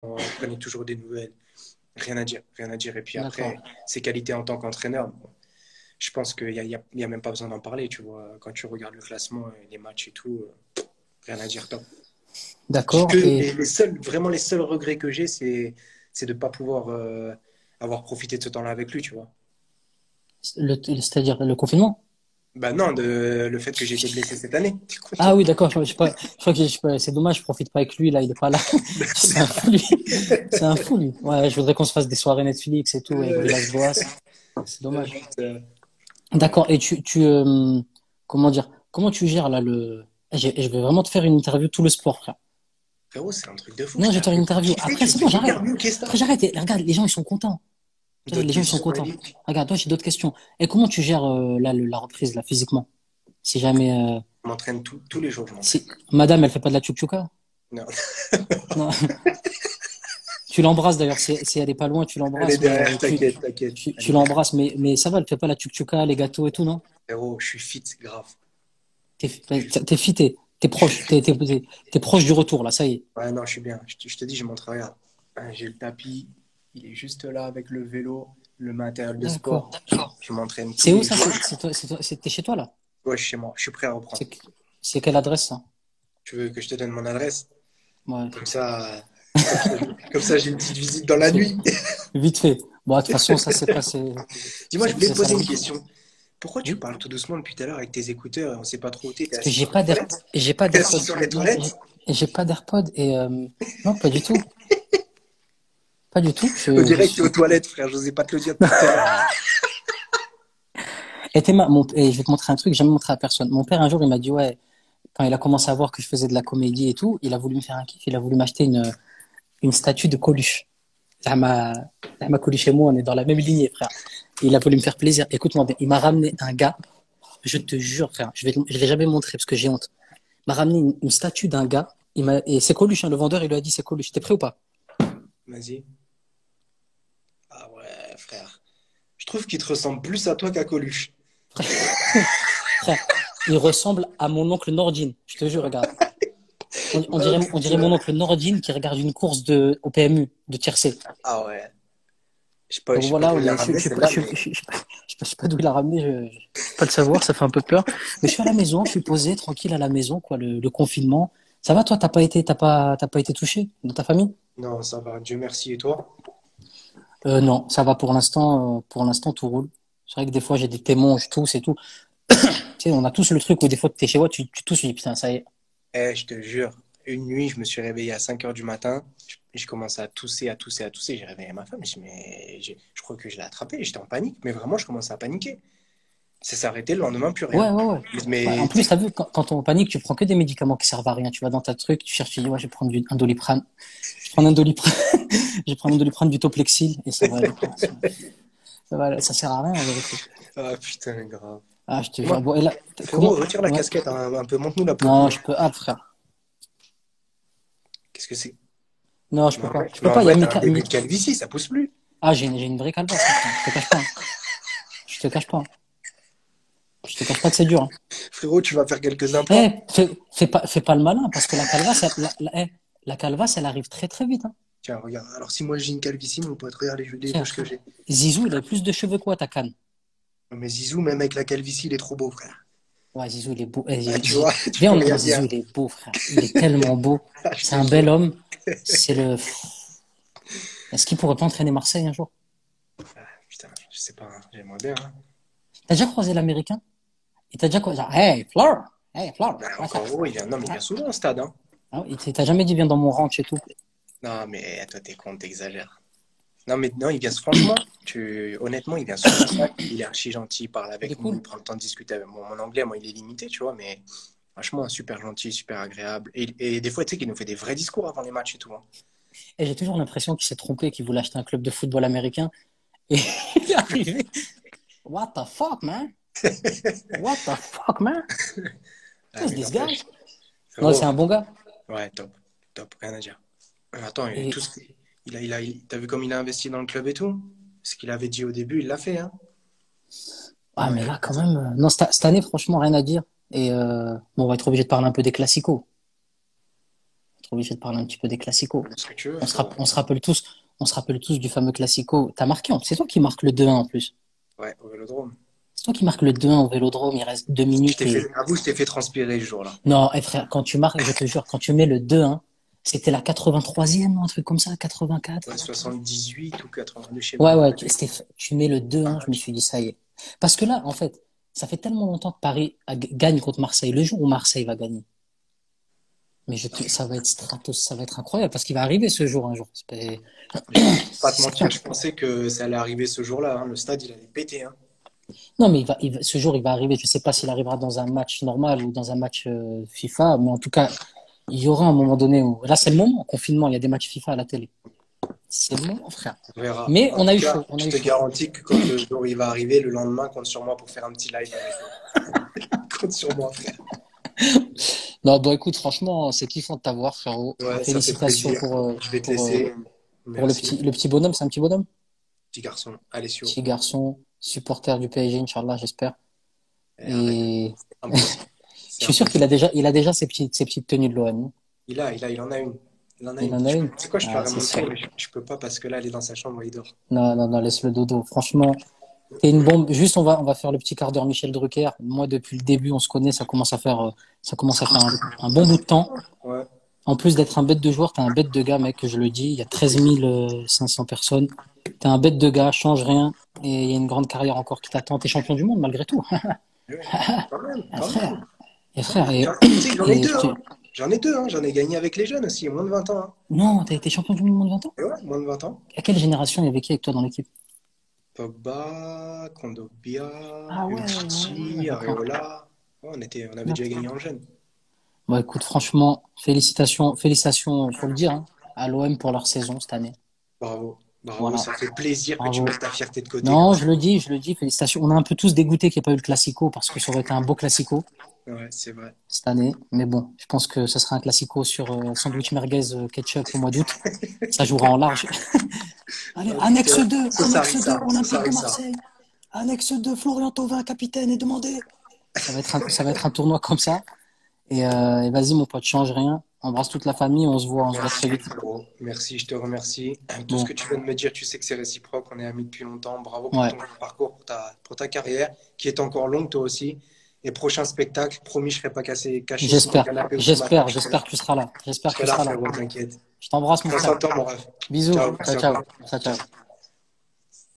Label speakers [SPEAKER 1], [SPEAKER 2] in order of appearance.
[SPEAKER 1] on prenait toujours des nouvelles. Rien à dire, rien à dire. Et puis
[SPEAKER 2] D'accord.
[SPEAKER 1] après, ses qualités en tant qu'entraîneur, bon, je pense qu'il y a même pas besoin d'en parler, tu vois. Quand tu regardes le classement, les matchs et tout, rien à dire, top. J'ai que
[SPEAKER 2] D'accord. Et
[SPEAKER 1] vraiment les seuls regrets que j'ai, c'est de ne pas pouvoir avoir profité de ce temps-là avec lui, tu vois.
[SPEAKER 2] c'est-à-dire le confinement?
[SPEAKER 1] Bah non, le fait que j'ai été blessé cette année. Du coup,
[SPEAKER 2] Ah oui, d'accord. Je sais pas. Je crois que c'est dommage. Je profite pas avec lui là. Il est pas là. C'est un fou lui. C'est un fou lui. Ouais, je voudrais qu'on se fasse des soirées Netflix et tout avec Villas-Boas. C'est dommage.
[SPEAKER 1] putain. Ouais.
[SPEAKER 2] D'accord. Et comment dire? Comment tu gères là le? Je vais vraiment te faire une interview tout le sport, frère.
[SPEAKER 1] Frérot, c'est un truc de fou.
[SPEAKER 2] Non,
[SPEAKER 1] Je
[SPEAKER 2] je
[SPEAKER 1] t'ai
[SPEAKER 2] vais te faire une
[SPEAKER 1] appelé pour
[SPEAKER 2] interview.
[SPEAKER 1] kiffer,
[SPEAKER 2] Après,
[SPEAKER 1] tu me
[SPEAKER 2] c'est
[SPEAKER 1] fais
[SPEAKER 2] bon,
[SPEAKER 1] une
[SPEAKER 2] j'arrête.
[SPEAKER 1] interview, qu'est-ce que
[SPEAKER 2] Après,
[SPEAKER 1] t'as?
[SPEAKER 2] j'arrête. Et regarde, les gens, ils sont contents.
[SPEAKER 1] D'autres
[SPEAKER 2] Les gens, ils sont
[SPEAKER 1] questions,
[SPEAKER 2] contents.
[SPEAKER 1] Eric?
[SPEAKER 2] Regarde, toi, j'ai d'autres questions. Et comment tu gères là, la reprise là, physiquement? Si jamais,
[SPEAKER 1] Je m'entraîne tous les jours, je m'entraîne.
[SPEAKER 2] si Madame, elle fait pas de la tchouktchouka?
[SPEAKER 1] Non,
[SPEAKER 2] Non. Tu l'embrasses d'ailleurs. Si elle est pas loin, tu
[SPEAKER 1] elle est
[SPEAKER 2] l'embrasses. Mais
[SPEAKER 1] derrière, t'inquiète, t'inquiète. Elle
[SPEAKER 2] tu
[SPEAKER 1] est derrière.
[SPEAKER 2] l'embrasses. Mais ça va, elle fait pas la tchouktchouka, les gâteaux et tout, non?
[SPEAKER 1] Frérot, je suis fit, grave.
[SPEAKER 2] T'es fit, t'es
[SPEAKER 1] Je suis
[SPEAKER 2] proche.
[SPEAKER 1] fit.
[SPEAKER 2] T'es proche du retour là. Ça y est.
[SPEAKER 1] Ouais, non, je suis bien. Je te dis, je montre, regarde. J'ai le tapis, il est juste là avec le vélo, le matériel de sport.
[SPEAKER 2] D'accord.
[SPEAKER 1] Je m'entraîne tous
[SPEAKER 2] C'est où
[SPEAKER 1] les
[SPEAKER 2] ça?
[SPEAKER 1] jours.
[SPEAKER 2] C'était chez toi là?
[SPEAKER 1] Ouais, je suis chez moi, je suis prêt à reprendre.
[SPEAKER 2] C'est c'est quelle adresse ça?
[SPEAKER 1] Tu veux que je te donne mon adresse?
[SPEAKER 2] Ouais.
[SPEAKER 1] Comme ça, comme ça, comme ça, j'ai une petite visite dans la
[SPEAKER 2] C'est
[SPEAKER 1] nuit.
[SPEAKER 2] vite fait. Bon, de toute façon, ça c'est passé.
[SPEAKER 1] Dis-moi, je voulais te
[SPEAKER 2] Ça
[SPEAKER 1] poser une
[SPEAKER 2] va.
[SPEAKER 1] question. Pourquoi tu
[SPEAKER 2] Oui.
[SPEAKER 1] parles tout doucement depuis tout à l'heure avec tes écouteurs et on sait pas trop où t'es? T'es
[SPEAKER 2] Parce que
[SPEAKER 1] assis sur les toilettes?
[SPEAKER 2] j'ai pas
[SPEAKER 1] T'es assis
[SPEAKER 2] d'AirPod.
[SPEAKER 1] sur les
[SPEAKER 2] Non,
[SPEAKER 1] toilettes?
[SPEAKER 2] j'ai pas d'AirPod et non, pas du tout. Pas du tout.
[SPEAKER 1] On
[SPEAKER 2] Je
[SPEAKER 1] dirait que t'es aux
[SPEAKER 2] suis.
[SPEAKER 1] toilettes, frère. Je n'osais pas te le dire depuis tout à l'heure.
[SPEAKER 2] Et je vais te montrer un truc, que j'ai jamais montré à personne. Mon père un jour, il m'a dit ouais, quand il a commencé à voir que je faisais de la comédie et tout, il a voulu me faire un kiff. Il a voulu m'acheter une statue de Coluche. Là, ma Coluche et moi, on est dans la même lignée, frère. Et il a voulu me faire plaisir. Écoute-moi bien, il m'a ramené un gars. Je te jure, frère, je l'ai jamais montré parce que j'ai honte. Il m'a ramené une statue d'un gars. Et c'est Coluche, hein, le vendeur, il lui a dit c'est Coluche. T'es prêt ou pas?
[SPEAKER 1] Vas-y. Ah ouais, frère. Je trouve qu'il te ressemble plus à toi qu'à Coluche.
[SPEAKER 2] Frère, il ressemble à mon oncle Nordine. Je te jure, regarde.
[SPEAKER 1] Oh
[SPEAKER 2] On dirait mon
[SPEAKER 1] putain.
[SPEAKER 2] oncle Nordine qui regarde une course au PMU de tiercé.
[SPEAKER 1] Ah ouais. Je
[SPEAKER 2] Donc
[SPEAKER 1] sais pas
[SPEAKER 2] voilà,
[SPEAKER 1] d'où il a ramené celle-là, mais
[SPEAKER 2] je sais pas d'où il a ramené, je peux pas le savoir, ça fait un peu peur. Mais je suis à la maison, je suis posé, tranquille à la maison, quoi, le confinement. Ça va, toi, t'as pas été touché dans ta famille?
[SPEAKER 1] non, ça va. Dieu merci. Et toi?
[SPEAKER 2] Non, ça va pour l'instant, tout roule. C'est vrai que des fois, j'ai des témoins, je tousse et tout. Tu sais, on a tous le truc où des fois, t'es chez toi, tu tousses, tu dis, putain, ça y est.
[SPEAKER 1] Eh, je te jure, une nuit, je me suis réveillé à 5 heures du matin. J'ai commencé à tousser, à tousser, à tousser. J'ai réveillé ma femme. Je crois que je l'ai attrapé. J'étais en panique. Mais vraiment, je commençais à paniquer. Ça s'est arrêté le lendemain, plus rien.
[SPEAKER 2] Ouais, ouais, ouais. Ouais, en
[SPEAKER 1] Mais tu
[SPEAKER 2] plus,
[SPEAKER 1] sais,
[SPEAKER 2] t'as vu, quand on panique, tu prends que des médicaments qui servent à rien. Tu vas dans ta truc, tu cherches, tu dis, ouais, je vais prendre un Doliprane. Je prends un Doliprane, je prends un Doliprane du Toplexil et ça va aller, quoi. Ça sert à rien, en vérité.
[SPEAKER 1] ah putain, grave.
[SPEAKER 2] Ah, je te jure.
[SPEAKER 1] Dis-moi,
[SPEAKER 2] Bon, et là,
[SPEAKER 1] frérot,
[SPEAKER 2] comment,
[SPEAKER 1] retire la
[SPEAKER 2] ouais.
[SPEAKER 1] casquette un peu. Montre-nous la
[SPEAKER 2] Non,
[SPEAKER 1] poitrine.
[SPEAKER 2] je peux, ah, frère.
[SPEAKER 1] Qu'est-ce que c'est?
[SPEAKER 2] Non, je peux
[SPEAKER 1] Mais en
[SPEAKER 2] pas.
[SPEAKER 1] vrai,
[SPEAKER 2] Je
[SPEAKER 1] mais
[SPEAKER 2] peux
[SPEAKER 1] en
[SPEAKER 2] pas, il y a
[SPEAKER 1] vrai, t'as un début de
[SPEAKER 2] Mika.
[SPEAKER 1] calvitie, ça pousse plus.
[SPEAKER 2] Ah, j'ai une vraie calvasse, hein, frère. Je te cache pas, hein. Je te cache pas, hein. Je te cache pas que c'est dur, hein.
[SPEAKER 1] Frérot, tu vas faire quelques implants.
[SPEAKER 2] Eh, fais pas le malin, parce que la calvasse, la calvasse, elle arrive très, très vite, hein.
[SPEAKER 1] Tiens, regarde. Alors, si moi j'ai une calvitie, mon pote, regarde les
[SPEAKER 2] Tiens,
[SPEAKER 1] bouches que j'ai.
[SPEAKER 2] Zizou, il a plus de cheveux que quoi, ta canne?
[SPEAKER 1] Mais Zizou, même avec la calvitie, il est trop beau, frère.
[SPEAKER 2] Ouais, Zizou, il est beau. Eh,
[SPEAKER 1] Ah, tu vois, tu
[SPEAKER 2] Viens,
[SPEAKER 1] peux
[SPEAKER 2] non,
[SPEAKER 1] rien
[SPEAKER 2] Zizou,
[SPEAKER 1] dire.
[SPEAKER 2] il est beau, frère. Il est tellement beau.
[SPEAKER 1] Ah, je
[SPEAKER 2] C'est
[SPEAKER 1] te
[SPEAKER 2] un
[SPEAKER 1] jure.
[SPEAKER 2] bel homme. C'est le. Est-ce qu'il pourrait pas entraîner Marseille un jour?
[SPEAKER 1] Ah, putain, je sais pas, hein, j'aimerais bien, hein.
[SPEAKER 2] T'as déjà croisé l'Américain? Et t'as déjà quoi? Genre, hey, Fleur! Hey, Fleur!
[SPEAKER 1] Bah,
[SPEAKER 2] What's up?
[SPEAKER 1] encore heureux, il vient. Non, mais il vient souvent au stade, hein.
[SPEAKER 2] Ah, il t'as jamais dit viens dans mon ranch et tout.
[SPEAKER 1] Non, mais toi, t'es con, t'exagères. Non, mais non, il vient franchement. Honnêtement, il vient souvent au stade. Il est archi gentil, il parle
[SPEAKER 2] Il est
[SPEAKER 1] avec nous,
[SPEAKER 2] cool.
[SPEAKER 1] il prend le temps de discuter avec moi. Mon anglais, moi, il est limité, tu vois, mais franchement, super gentil, super agréable. Et des fois, tu sais qu'il nous fait des vrais discours avant les matchs et tout, hein.
[SPEAKER 2] Et j'ai toujours l'impression qu'il s'est trompé, qu'il voulait acheter un club de football américain. Et il est arrivé. What the fuck, man? What the fuck, man?
[SPEAKER 1] Ah,
[SPEAKER 2] Who's
[SPEAKER 1] mais
[SPEAKER 2] this guy?
[SPEAKER 1] n'empêche.
[SPEAKER 2] Non,
[SPEAKER 1] Frérot,
[SPEAKER 2] c'est un bon gars.
[SPEAKER 1] ouais, top, top, rien à dire. Attends,
[SPEAKER 2] Et,
[SPEAKER 1] tout ce t'as vu comme il a investi dans le club et tout? Ce qu'il avait dit au début, il l'a fait, hein?
[SPEAKER 2] ah,
[SPEAKER 1] Non,
[SPEAKER 2] mais
[SPEAKER 1] rien
[SPEAKER 2] là,
[SPEAKER 1] à
[SPEAKER 2] quand
[SPEAKER 1] dire.
[SPEAKER 2] même. Non, cette année, franchement, rien à dire. Et bon, on va être obligé de parler un peu des classicos. seras obligé de parler un petit peu des classicos.
[SPEAKER 1] Ce que tu veux,
[SPEAKER 2] On se,
[SPEAKER 1] frérot.
[SPEAKER 2] on se rappelle tous du fameux classico. T'as marqué, c'est toi qui marque le 2-1 en plus.
[SPEAKER 1] Ouais, au Vélodrome.
[SPEAKER 2] C'est toi qui marque le 2-1 au Vélodrome, il reste 2 minutes
[SPEAKER 1] Avoue, je t'ai fait transpirer ce jour-là.
[SPEAKER 2] Non, frère, quand tu marques, je te jure, quand tu mets le 2-1, c'était la 83e, un truc comme ça, 84.
[SPEAKER 1] Ouais, 78 ou 82, je sais
[SPEAKER 2] Ouais,
[SPEAKER 1] plus.
[SPEAKER 2] ouais, tu mets le 2-1, je me suis dit, ça y est. Parce que là, en fait, ça fait tellement longtemps que Paris gagne contre Marseille. Le jour où Marseille va gagner, mais ça va être ça va être incroyable parce qu'il va arriver ce jour un jour.
[SPEAKER 1] Pas te
[SPEAKER 2] C'est
[SPEAKER 1] mentir,
[SPEAKER 2] certain.
[SPEAKER 1] je pensais que ça allait arriver ce jour-là, hein. Le stade, il allait péter, hein.
[SPEAKER 2] Non, mais ce jour, il va arriver. Je sais pas s'il arrivera dans un match normal ou dans un match FIFA, mais en tout cas, il y aura un moment donné où, là, c'est le moment, confinement, il y a des matchs FIFA à la télé. C'est le moment, frère.
[SPEAKER 1] On verra.
[SPEAKER 2] Mais
[SPEAKER 1] En
[SPEAKER 2] on
[SPEAKER 1] tout
[SPEAKER 2] a eu
[SPEAKER 1] cas,
[SPEAKER 2] chaud, on a
[SPEAKER 1] je
[SPEAKER 2] eu
[SPEAKER 1] te
[SPEAKER 2] chaud.
[SPEAKER 1] garantis que quand le jour il va arriver, le lendemain, compte sur moi pour faire un petit live avec toi. Compte sur moi, frère.
[SPEAKER 2] Non, bon, écoute, franchement, c'est kiffant de t'avoir, frérot.
[SPEAKER 1] Ouais, ça fait
[SPEAKER 2] Félicitations
[SPEAKER 1] plaisir. Je vais te
[SPEAKER 2] pour,
[SPEAKER 1] laisser.
[SPEAKER 2] pour
[SPEAKER 1] Merci,
[SPEAKER 2] le petit bonhomme. C'est un petit bonhomme?
[SPEAKER 1] petit garçon. Alessio.
[SPEAKER 2] Petit garçon, supporter du PSG, Inch'Allah, j'espère.
[SPEAKER 1] Arrête.
[SPEAKER 2] Et
[SPEAKER 1] Impossible.
[SPEAKER 2] je
[SPEAKER 1] C'est
[SPEAKER 2] suis sûr
[SPEAKER 1] impossible.
[SPEAKER 2] il a déjà ses petites tenues de l'OM.
[SPEAKER 1] Il en a une. Il en a
[SPEAKER 2] Il
[SPEAKER 1] une.
[SPEAKER 2] en a une?
[SPEAKER 1] C'est quoi, je te
[SPEAKER 2] Ah,
[SPEAKER 1] l'aurais
[SPEAKER 2] c'est
[SPEAKER 1] montré,
[SPEAKER 2] sûr.
[SPEAKER 1] mais je peux pas parce que là, elle est dans sa chambre, il dort.
[SPEAKER 2] Non, non, non, laisse le dodo. Franchement, t'es une bombe. Juste, on va faire le petit quart d'heure Michel Drucker. Moi, depuis le début, on se connaît. Ça commence à faire un bon bout de temps.
[SPEAKER 1] Ouais.
[SPEAKER 2] En plus d'être un bête de joueur, t'es un bête de gars, mec, que je le dis. Il y a 13 500 personnes. T'es un bête de gars, change rien. Et il y a une grande carrière encore qui t'attend. T'es champion du monde, malgré tout.
[SPEAKER 1] Ouais. Quand même,
[SPEAKER 2] Ah,
[SPEAKER 1] quand
[SPEAKER 2] frère.
[SPEAKER 1] même.
[SPEAKER 2] Et frère,
[SPEAKER 1] Tu sais que j'en ai
[SPEAKER 2] et
[SPEAKER 1] deux, hein. J'en ai deux, hein. J'en ai gagné avec les jeunes aussi, moins de 20 ans, hein.
[SPEAKER 2] non, t'as été champion du monde moins de 20 ans?
[SPEAKER 1] Et ouais, moins de 20 ans.
[SPEAKER 2] À quelle génération il y avait qui avec toi dans l'équipe?
[SPEAKER 1] Pogba, Kondogbia,
[SPEAKER 2] Ah ouais, ouais,
[SPEAKER 1] Umtiti,
[SPEAKER 2] d'accord.
[SPEAKER 1] Areola. Ouais, on avait déjà
[SPEAKER 2] D'accord.
[SPEAKER 1] gagné en jeune.
[SPEAKER 2] Bon, écoute, franchement, félicitations, faut le dire, hein, à l'OM pour leur saison cette année.
[SPEAKER 1] Bravo, bravo,
[SPEAKER 2] Voilà,
[SPEAKER 1] ça fait plaisir que tu
[SPEAKER 2] bravo.
[SPEAKER 1] mettes ta fierté de côté comme
[SPEAKER 2] Non,
[SPEAKER 1] ça.
[SPEAKER 2] je le dis, félicitations. On a un peu tous dégoûté qu'il n'y ait pas eu le Classico parce que ça aurait été un beau Classico
[SPEAKER 1] Ouais, c'est vrai.
[SPEAKER 2] cette année. Mais bon, je pense que ce sera un Classico sur sandwich merguez ketchup au mois d'août. Ça jouera en large. Allez,
[SPEAKER 1] En tout
[SPEAKER 2] annexe
[SPEAKER 1] cas,
[SPEAKER 2] 2, annexe 2,
[SPEAKER 1] ça
[SPEAKER 2] Olympique de
[SPEAKER 1] sarissa.
[SPEAKER 2] Marseille. Annexe 2, Florian Thauvin, capitaine, est demandé. Ça va être un tournoi comme ça. Et vas-y, mon pote, change rien. Embrasse toute la famille, on se voit très
[SPEAKER 1] Merci,
[SPEAKER 2] vite.
[SPEAKER 1] frérot. Merci, je te remercie. Tout ce
[SPEAKER 2] Bon,
[SPEAKER 1] que tu viens de me dire, tu sais que c'est réciproque. On est amis depuis longtemps. Bravo pour
[SPEAKER 2] ouais.
[SPEAKER 1] ton parcours, pour ta carrière, qui est encore longue, toi aussi. Et prochain spectacle, promis, je ne serai pas caché sur mon canapé ou sous ma table.
[SPEAKER 2] J'espère que tu seras là.
[SPEAKER 1] Je
[SPEAKER 2] J'espère que
[SPEAKER 1] serai
[SPEAKER 2] tu
[SPEAKER 1] là,
[SPEAKER 2] seras là.
[SPEAKER 1] frérot, t'inquiète.
[SPEAKER 2] Je t'embrasse, mon
[SPEAKER 1] Prends
[SPEAKER 2] frère.
[SPEAKER 1] soin de toi, mon rêve.
[SPEAKER 2] Bisous.
[SPEAKER 1] Ciao,
[SPEAKER 2] Ciao,
[SPEAKER 1] merci
[SPEAKER 2] ciao.
[SPEAKER 1] encore.
[SPEAKER 2] Ciao,
[SPEAKER 1] Ciao.
[SPEAKER 2] ciao.